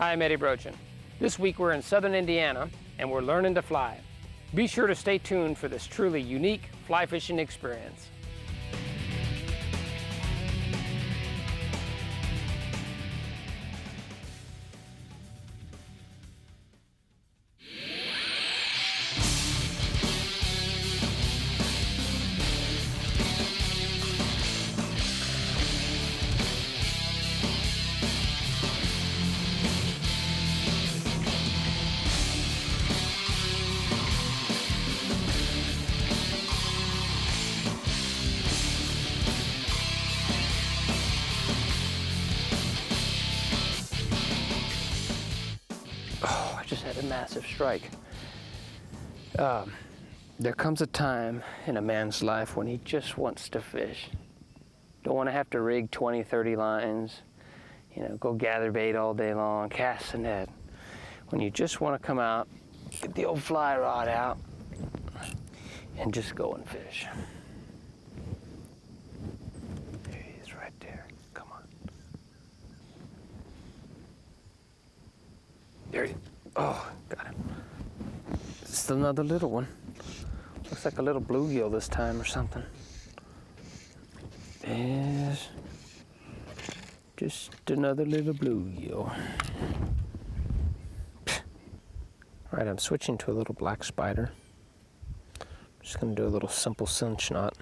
Hi, I'm Eddie Brochin. This week we're in southern Indiana and we're learning to fly. Be sure to stay tuned for this truly unique fly fishing experience. Oh, I just had a massive strike. There comes a time in a man's life when he just wants to fish. Don't want to have to rig 20, 30 lines, go gather bait all day long, cast a net. When you just want to come out, get the old fly rod out, and just go and fish. There he is right there. Come on. There he is. Oh, got him. Just another little one. Looks like a little bluegill this time or something. Yes. Just another little bluegill. Alright, I'm switching to a little black spider. Just gonna do a little simple cinch knot.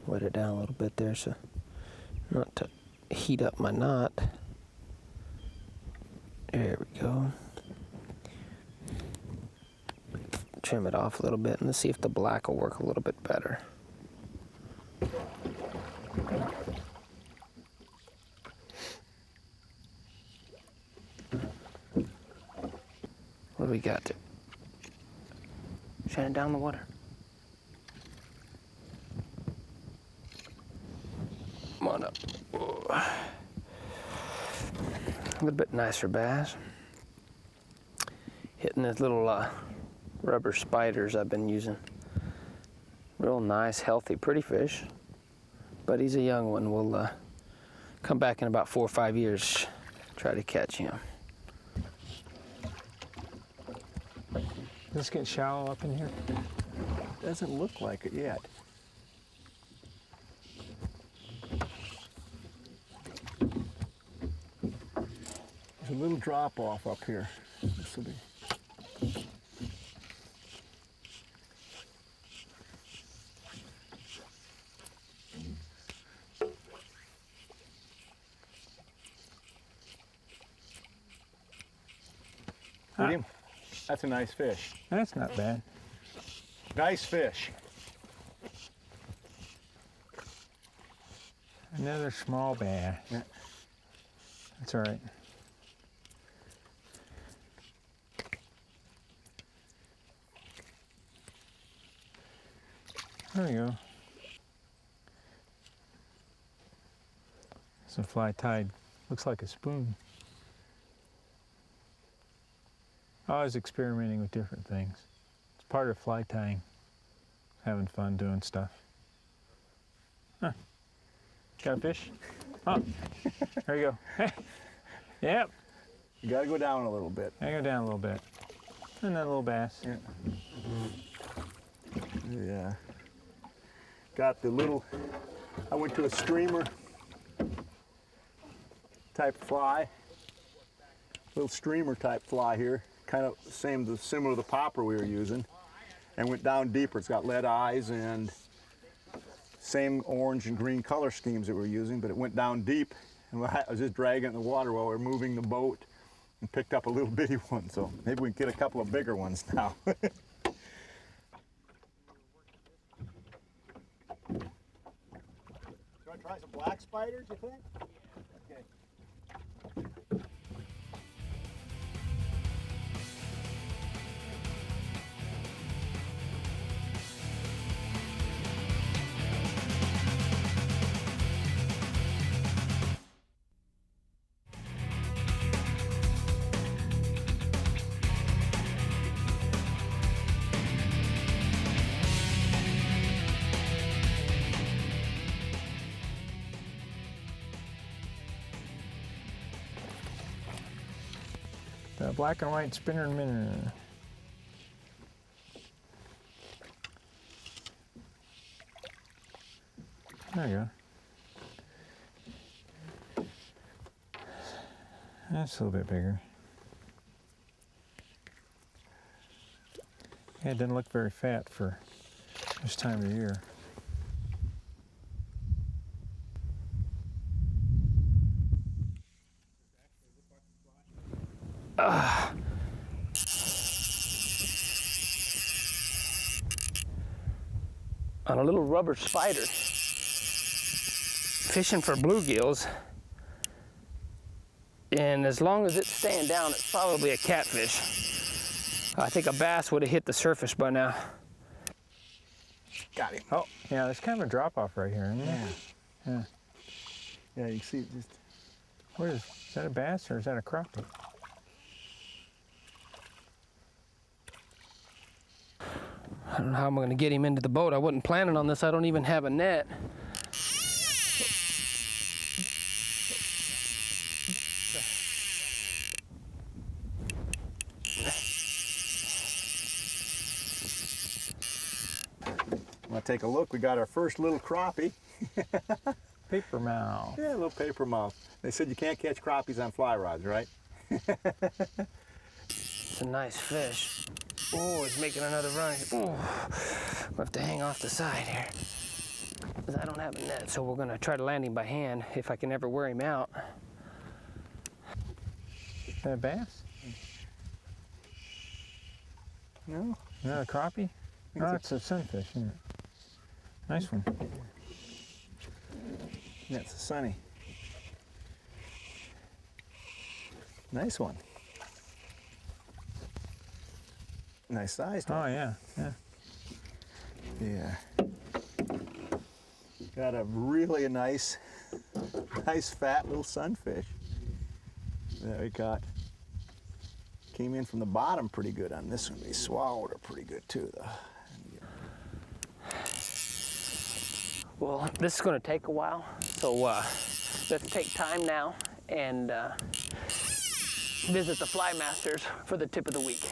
Wet it down a little bit there so not to heat up my knot. There we go. Trim it off a little bit and let's see if the black will work a little bit better. What do we got there? Shining down the water. Come on up. Whoa. A little bit nicer bass. Hitting these little rubber spiders I've been using. Real nice, healthy, pretty fish. But he's a young one. We'll come back in about 4 or 5 years, try to catch him. Does this get shallow up in here? Doesn't look like it yet. There's a little drop off up here. This will be. William, that's a nice fish. That's not bad. Nice fish. Another small bass. Yeah. That's all right. There we go. Some fly tied. Looks like a spoon. I was experimenting with different things. It's part of fly tying. Having fun doing stuff. Huh. Got a fish? Oh, there you go. Yep. You gotta go down a little bit. I go down a little bit. And then a little bass. Yeah. Yeah. Got the little, I went to a streamer type fly. Little streamer type fly here. Kind of similar to the popper we were using. And went down deeper. It's got lead eyes and same orange and green color schemes that we're using, but it went down deep. And I was just dragging it in the water while we were moving the boat and picked up a little bitty one. So maybe we can get a couple of bigger ones now. Try some black spiders, you think? Okay. black and white spinner and minnow. There you go. That's a little bit bigger. Yeah, it doesn't look very fat for this time of year. On a little rubber spider, fishing for bluegills, and as long as it's staying down, it's probably a catfish. I think a bass would have hit the surface by now. Got him. Oh, yeah, there's kind of a drop off right here, isn't there? Yeah. Yeah. Yeah, you can see it just. Is that a bass or is that a crappie? I don't know how I'm going to get him into the boat. I wasn't planning on this. I don't even have a net. Want to take a look? We got our first little crappie. Paper mouth. Yeah, a little paper mouth. They said you can't catch crappies on fly rods, right? It's a nice fish. Oh, he's making another run. Oh, we'll have to hang off the side here, because I don't have a net, so we're going to try to land him by hand if I can ever wear him out. Is that a bass? No? Is that a crappie? No, it's a sunfish, isn't it? Nice one. That's a sunny. Nice one. Nice sized one. Oh, yeah, yeah. Yeah. Got a really nice fat little sunfish that we caught. Came in from the bottom pretty good on this one. They swallowed her pretty good too, though. Well, this is going to take a while, so let's take time now and visit the Flymasters for the tip of the week.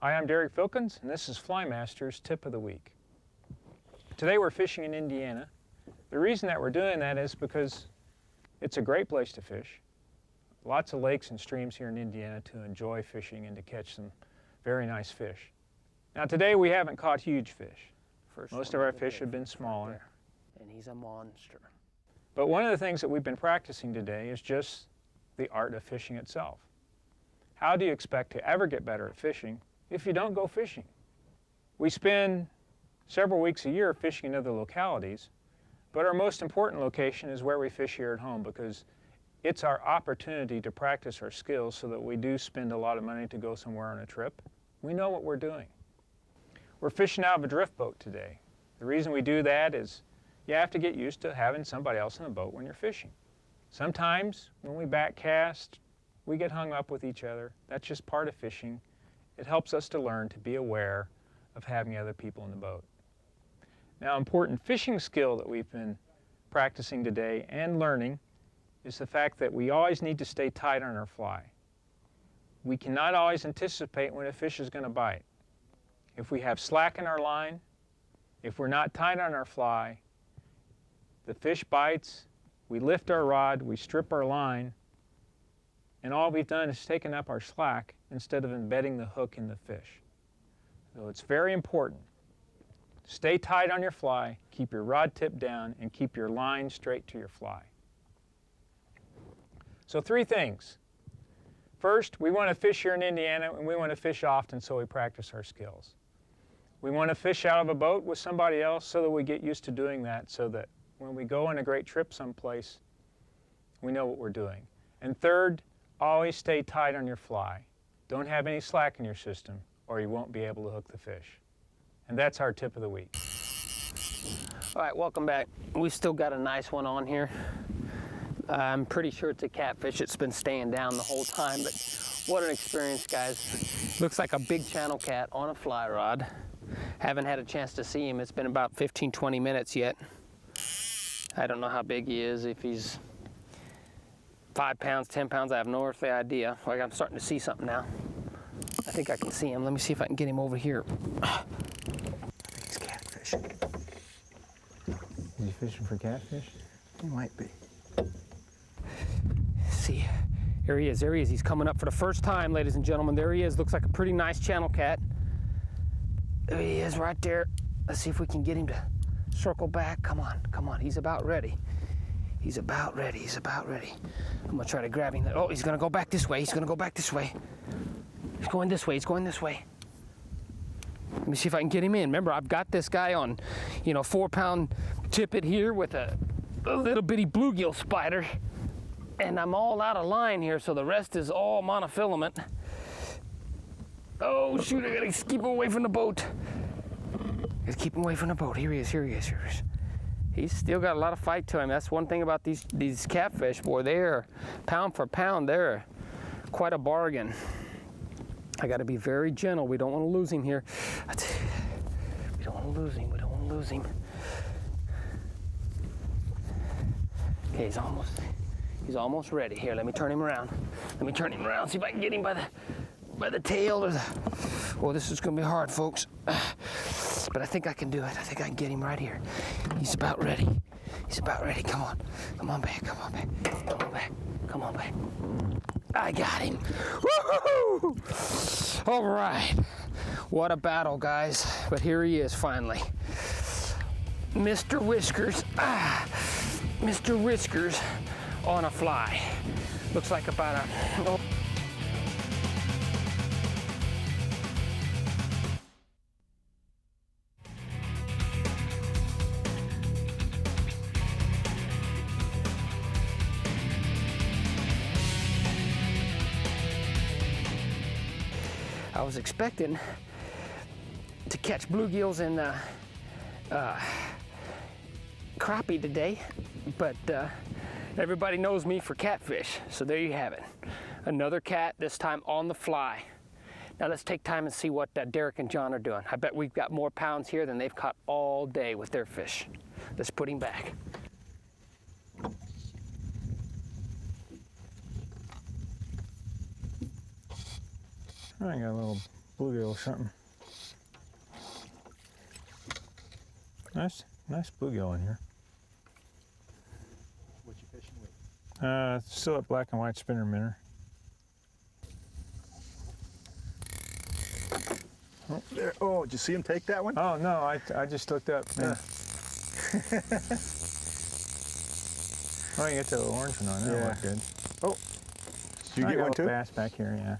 Hi, I'm Derek Filkins, and this is Flymaster's Tip of the Week. Today we're fishing in Indiana. The reason that we're doing that is because it's a great place to fish. Lots of lakes and streams here in Indiana to enjoy fishing and to catch some very nice fish. Now today we haven't caught huge fish. Most of our fish have been smaller. And he's a monster. But one of the things that we've been practicing today is just the art of fishing itself. How do you expect to ever get better at fishing if you don't go fishing? We spend several weeks a year fishing in other localities, but our most important location is where we fish here at home, because it's our opportunity to practice our skills so that we do spend a lot of money to go somewhere on a trip. We know what we're doing. We're fishing out of a drift boat today. The reason we do that is you have to get used to having somebody else in the boat when you're fishing. Sometimes when we backcast, we get hung up with each other. That's just part of fishing. It helps us to learn to be aware of having other people in the boat. Now, important fishing skill that we've been practicing today and learning is the fact that we always need to stay tight on our fly. We cannot always anticipate when a fish is going to bite. If we have slack in our line, if we're not tight on our fly, the fish bites, we lift our rod, we strip our line, and all we've done is taken up our slack instead of embedding the hook in the fish. So it's very important. Stay tight on your fly, keep your rod tip down, and keep your line straight to your fly. So 3 things. First, we want to fish here in Indiana, and we want to fish often so we practice our skills. We want to fish out of a boat with somebody else so that we get used to doing that, so that when we go on a great trip someplace, we know what we're doing. And third, always stay tight on your fly. Don't have any slack in your system, or you won't be able to hook the fish. And that's our tip of the week. All right, welcome back. We still got a nice one on here. I'm pretty sure it's a catfish. It's been staying down the whole time, but what an experience, guys. Looks like a big channel cat on a fly rod. Haven't had a chance to see him. It's been about 15-20 minutes yet. I don't know how big he is, if he's 5 pounds, 10 pounds, I have no earthly idea. Like, I'm starting to see something now. I think I can see him. Let me see if I can get him over here. I think he's catfishing. Is he fishing for catfish? He might be. See, here he is, there he is. He's coming up for the first time, ladies and gentlemen. There he is. Looks like a pretty nice channel cat. There he is right there. Let's see if we can get him to circle back. Come on, come on. He's about ready. He's about ready. He's about ready. I'm gonna try to grab him. Oh, he's gonna go back this way. He's gonna go back this way. He's going this way. He's going this way. Let me see if I can get him in. Remember, I've got this guy on, 4-pound tippet here with a little bitty bluegill spider. And I'm all out of line here, so the rest is all monofilament. Oh, shoot, I gotta keep him away from the boat. Gotta keep him away from the boat. Here he is, here he is, here he is. He's still got a lot of fight to him. That's one thing about these catfish, boy. They're pound for pound, they're quite a bargain. I gotta be very gentle. We don't wanna lose him here. We don't wanna lose him, we don't wanna lose him. Okay, he's almost ready. Here, let me turn him around. Let me turn him around, see if I can get him by the tail or the... Oh, this is gonna be hard, folks. But I think I can do it. I think I can get him right here. He's about ready. He's about ready. Come on. Come on back. Come on back. Come on back. Come on back. I got him. Woohoo! All right. What a battle, guys. But here he is finally. Mr. Whiskers. Mr. Whiskers on a fly. Looks like about a... Oh. I was expecting to catch bluegills and crappie today, but everybody knows me for catfish, so there you have it. Another cat, this time on the fly. Now let's take time and see what Derek and John are doing. I bet we've got more pounds here than they've caught all day with their fish. Let's put him back. I got a little bluegill or something. Nice bluegill in here. What you fishing with? Still that black and white spinner minnow. Oh, there. Oh, did you see him take that one? Oh no, I just looked up. Yeah. Oh, you get the orange one on there. Yeah. Look good. Oh, did you get one too? Bass back here, yeah.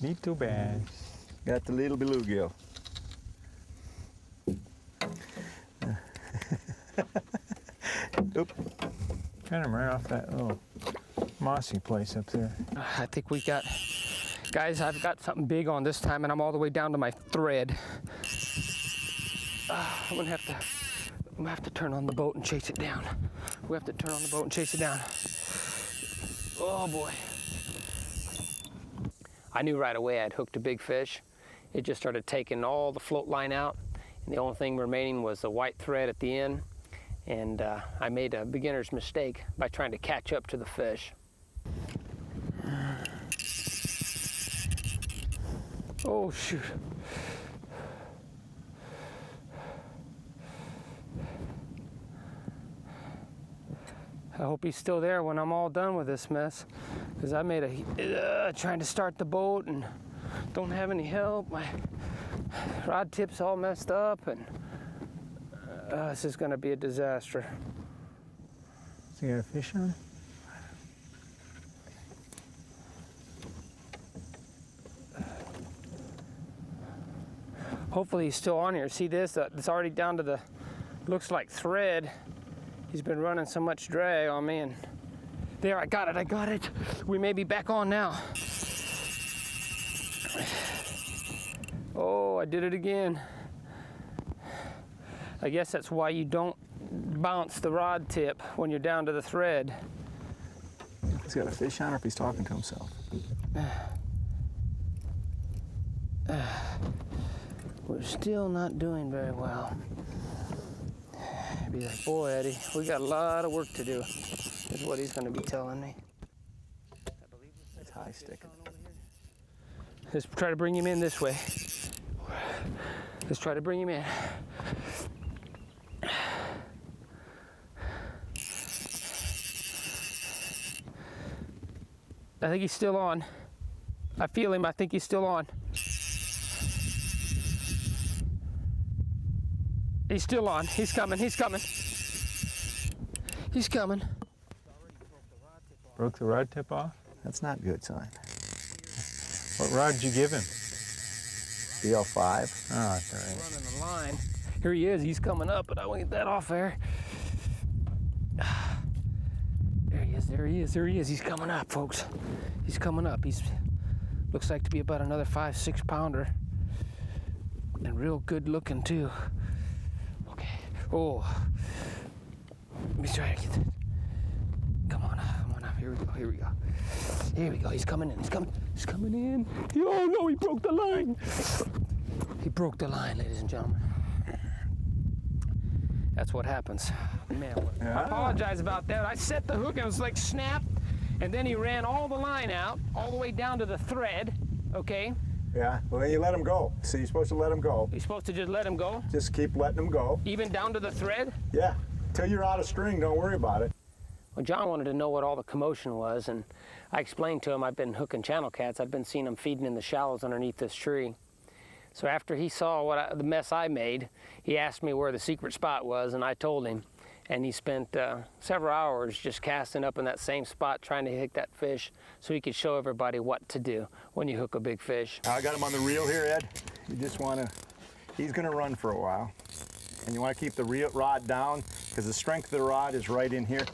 Need too bad. Got the little bluegill. Oop. Got him right off that little mossy place up there. I think we got, guys, I've got something big on this time, and I'm all the way down to my thread. I'm gonna have to turn on the boat and chase it down. We have to turn on the boat and chase it down. Oh boy. I knew right away I'd hooked a big fish. It just started taking all the float line out, and the only thing remaining was the white thread at the end. And I made a beginner's mistake by trying to catch up to the fish. Oh shoot. I hope he's still there when I'm all done with this mess, because I made a trying to start the boat and don't have any help. My rod tip's all messed up, and this is going to be a disaster. So you got a fish on? Hopefully he's still on here. See this? It's already down to the, looks like thread. He's been running so much drag on me, and there, I got it. We may be back on now. Oh, I did it again. I guess that's why you don't bounce the rod tip when you're down to the thread. He's got a fish on, or if he's talking to himself. We're still not doing very well. Be like, boy, Eddie, we got a lot of work to do, is what he's going to be telling me. It's high sticking. Let's try to bring him in this way. Let's try to bring him in. I think he's still on. I feel him. I think he's still on. He's still on. He's coming. He's coming. He's coming. Broke the rod tip off? That's not a good sign. What rod did you give him? BL5. Oh, that's all right. Running the line. Here he is. He's coming up, but I want to get that off there. There he is. There he is. There he is. He's coming up, folks. He's coming up. He's looks like to be about another 5-6 pounder, and real good looking too. Okay. Oh. Let me try to get that. Come on up. Come on up. Here we go. Here we go. Here we go. He's coming in. He's coming. He's coming in. Oh no! He broke the line. He broke the line, ladies and gentlemen. That's what happens. Man, I apologize about that. I set the hook and it was like snap, and then he ran all the line out, all the way down to the thread, okay? Yeah, well then you let him go. See, you're supposed to let him go. You're supposed to just let him go? Just keep letting him go. Even down to the thread? Yeah, till you're out of string, don't worry about it. Well, John wanted to know what all the commotion was, and I explained to him I've been hooking channel cats. I've been seeing them feeding in the shallows underneath this tree. So after he saw the mess I made, he asked me where the secret spot was, and I told him. And he spent several hours just casting up in that same spot trying to hit that fish so he could show everybody what to do when you hook a big fish. I got him on the reel here, Ed. You just want to, he's going to run for a while. And you want to keep the rod down because the strength of the rod is right in here.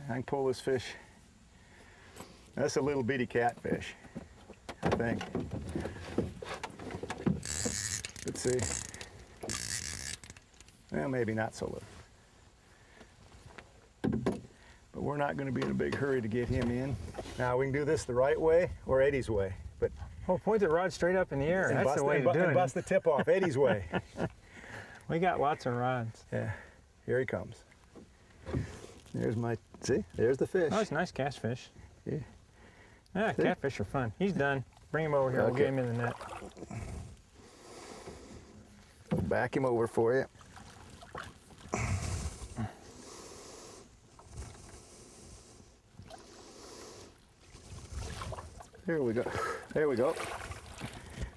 I can pull this fish. That's a little bitty catfish, I think. Let's see. Well, maybe not so little. But we're not going to be in a big hurry to get him in. Now we can do this the right way or Eddie's way. But Point the rod straight up in the air. That's the way to do it. And bust the tip off Eddie's way. We got lots of rods. Yeah, here he comes. There's my, see, there's the fish. Oh, it's a nice cast fish. Yeah. Yeah, catfish are fun. He's done. Bring him over here. Okay. We'll get him in the net. I'll back him over for you. There we go. There we go.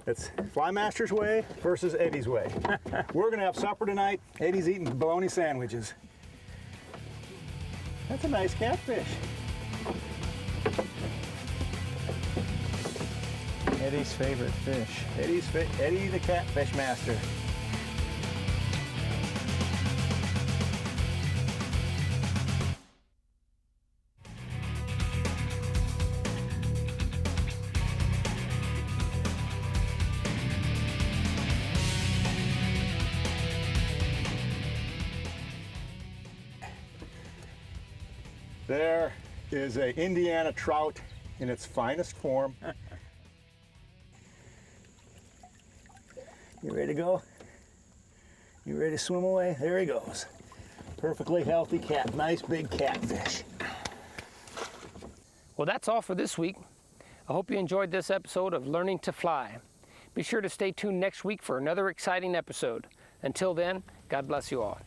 It's Flymaster's way versus Eddie's way. We're gonna have supper tonight. Eddie's eating bologna sandwiches. That's a nice catfish. Eddie's favorite fish. Eddie the catfish master. There is a Indiana trout in its finest form. You ready to go? You ready to swim away? There he goes. Perfectly healthy cat, nice big catfish. Well, that's all for this week. I hope you enjoyed this episode of Learning to Fly. Be sure to stay tuned next week for another exciting episode. Until then, God bless you all.